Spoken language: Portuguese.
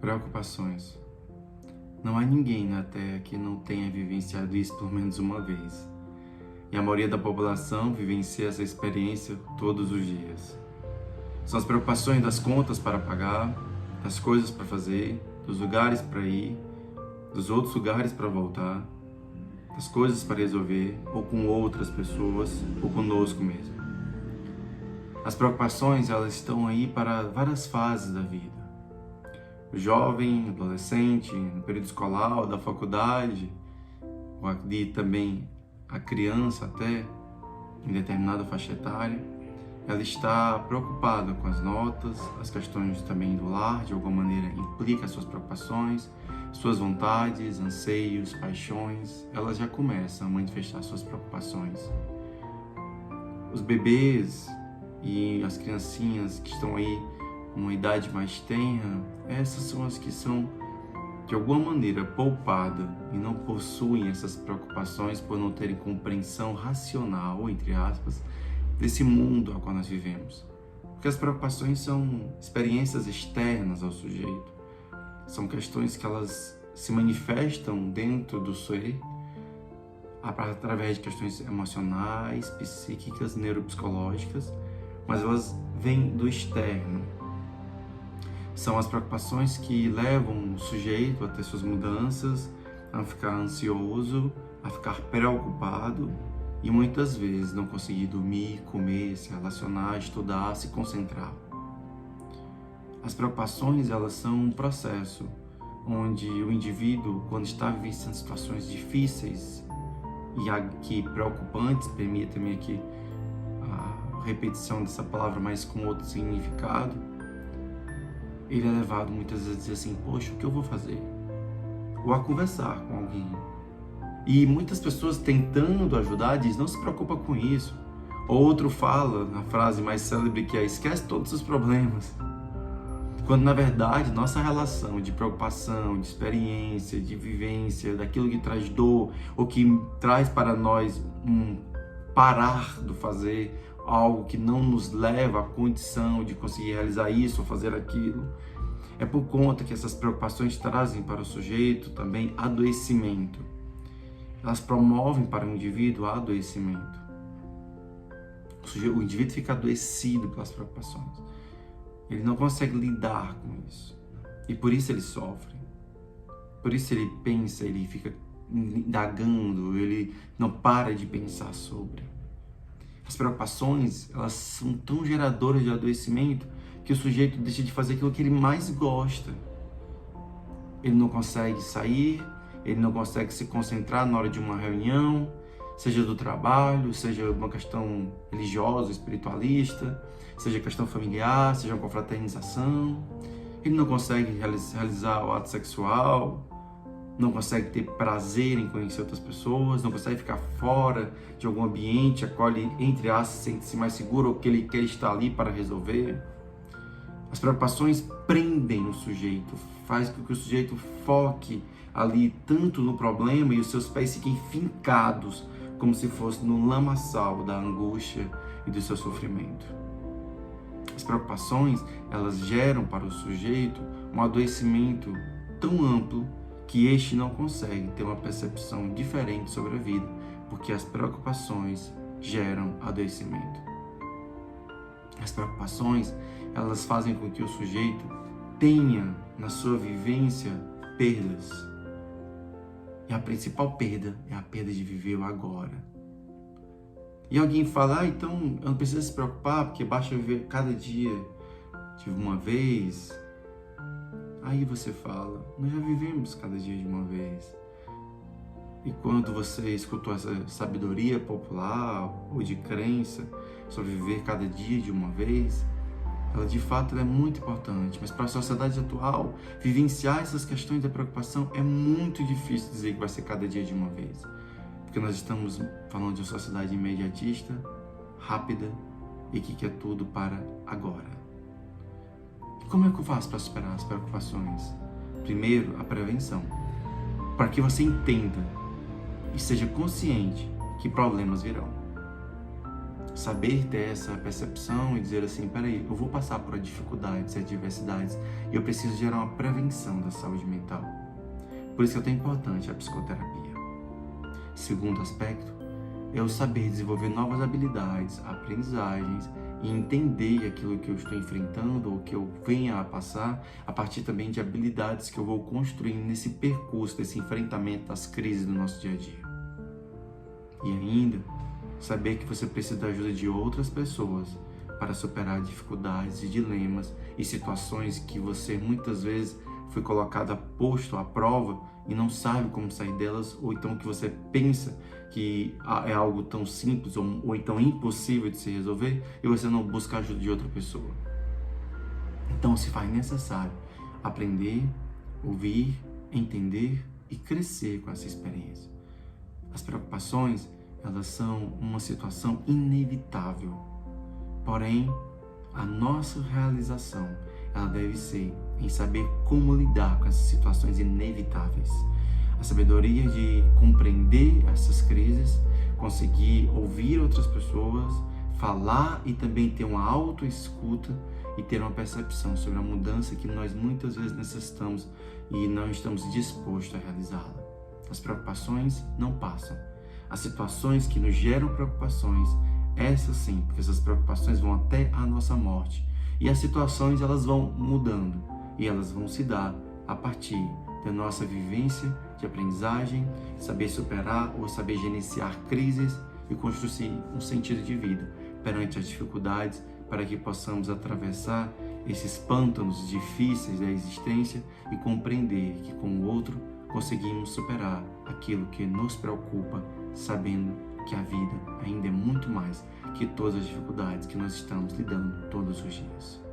Preocupações. Não há ninguém na Terra que não tenha vivenciado isso pelo menos uma vez. E a maioria da população vivencia essa experiência todos os dias. São as preocupações das contas para pagar, das coisas para fazer, dos lugares para ir, dos outros lugares para voltar, das coisas para resolver, ou com outras pessoas, ou conosco mesmo. As preocupações, elas estão aí para várias fases da vida. O jovem, adolescente, no período escolar ou da faculdade, ou ali também a criança até, em determinada faixa etária, ela está preocupada com as notas, as questões também do lar, de alguma maneira implica as suas preocupações, suas vontades, anseios, paixões, elas já começam a manifestar suas preocupações. Os bebês e as criancinhas que estão aí numa idade mais tenra, essas são as que são de alguma maneira poupadas e não possuem essas preocupações por não terem compreensão racional, entre aspas, desse mundo ao qual nós vivemos. Porque as preocupações são experiências externas ao sujeito, são questões que elas se manifestam dentro do ser através de questões emocionais, psíquicas, neuropsicológicas, mas elas vêm do externo. São as preocupações que levam o sujeito a ter suas mudanças, a ficar ansioso, a ficar preocupado e muitas vezes não conseguir dormir, comer, se relacionar, estudar, se concentrar. As preocupações, elas são um processo onde o indivíduo, quando está vivenciando situações difíceis e aqui preocupantes, permita-me aqui a repetição dessa palavra, mas com outro significado, ele é levado muitas vezes a dizer assim, poxa, o que eu vou fazer? Ou a conversar com alguém. E muitas pessoas tentando ajudar dizem, não se preocupa com isso. Outro fala, na frase mais célebre que é, esquece todos os problemas. Quando na verdade nossa relação de preocupação, de experiência, de vivência, daquilo que traz dor, ou que traz para nós um parar do fazer, algo que não nos leva à condição de conseguir realizar isso ou fazer aquilo, é por conta que essas preocupações trazem para o sujeito também adoecimento. Elas promovem para o indivíduo adoecimento. O indivíduo fica adoecido pelas preocupações. Ele não consegue lidar com isso. E por isso ele sofre. Por isso ele pensa, ele fica indagando, ele não para de pensar sobre. As preocupações, elas são tão geradoras de adoecimento que o sujeito deixa de fazer aquilo que ele mais gosta. Ele não consegue sair, ele não consegue se concentrar na hora de uma reunião, seja do trabalho, seja uma questão religiosa, espiritualista, seja questão familiar, seja uma confraternização. Ele não consegue realizar o ato sexual, não consegue ter prazer em conhecer outras pessoas, não consegue ficar fora de algum ambiente a qual ele, entre aspas, sente-se mais seguro ou que ele quer estar ali para resolver. As preocupações prendem o sujeito, faz com que o sujeito foque ali tanto no problema e os seus pés fiquem fincados, como se fosse no lamaçal da angústia e do seu sofrimento. As preocupações, elas geram para o sujeito um adoecimento tão amplo que este não consegue ter uma percepção diferente sobre a vida, porque as preocupações geram adoecimento. As preocupações, elas fazem com que o sujeito tenha na sua vivência perdas. E a principal perda é a perda de viver o agora. E alguém fala, então eu não preciso se preocupar, porque basta viver cada dia de uma vez. Aí você fala, nós já vivemos cada dia de uma vez. E quando você escutou essa sabedoria popular ou de crença sobre viver cada dia de uma vez, ela de fato é muito importante. Mas para a sociedade atual, vivenciar essas questões da preocupação é muito difícil dizer que vai ser cada dia de uma vez. Porque nós estamos falando de uma sociedade imediatista, rápida e que quer tudo para agora. Como é que eu faço para superar as preocupações? Primeiro, a prevenção. Para que você entenda e seja consciente que problemas virão. Saber ter essa percepção e dizer assim, peraí, eu vou passar por dificuldades e adversidades e eu preciso gerar uma prevenção da saúde mental. Por isso que é tão importante a psicoterapia. Segundo aspecto, é o saber desenvolver novas habilidades, aprendizagens e entender aquilo que eu estou enfrentando ou que eu venha a passar a partir também de habilidades que eu vou construindo nesse percurso, desse enfrentamento das crises do nosso dia a dia. E ainda, saber que você precisa da ajuda de outras pessoas para superar dificuldades e dilemas e situações que você muitas vezes foi colocado posto à prova e não sabe como sair delas, ou então que você pensa que é algo tão simples ou então impossível de se resolver e você não busca a ajuda de outra pessoa. Então se faz necessário aprender, ouvir, entender e crescer com essa experiência. As preocupações, elas são uma situação inevitável. Porém, a nossa realização, ela deve ser em saber como lidar com essas situações inevitáveis. A sabedoria de compreender essas crises, conseguir ouvir outras pessoas, falar e também ter uma autoescuta e ter uma percepção sobre a mudança que nós muitas vezes necessitamos e não estamos dispostos a realizá-la. As preocupações não passam. As situações que nos geram preocupações, essas sim, porque essas preocupações vão até a nossa morte. E as situações, elas vão mudando e elas vão se dar a partir da nossa vivência de aprendizagem, saber superar ou saber gerenciar crises e construir um sentido de vida perante as dificuldades, para que possamos atravessar esses pântanos difíceis da existência e compreender que com o outro conseguimos superar aquilo que nos preocupa, sabendo que a vida ainda é muito mais que todas as dificuldades que nós estamos lidando todos os dias.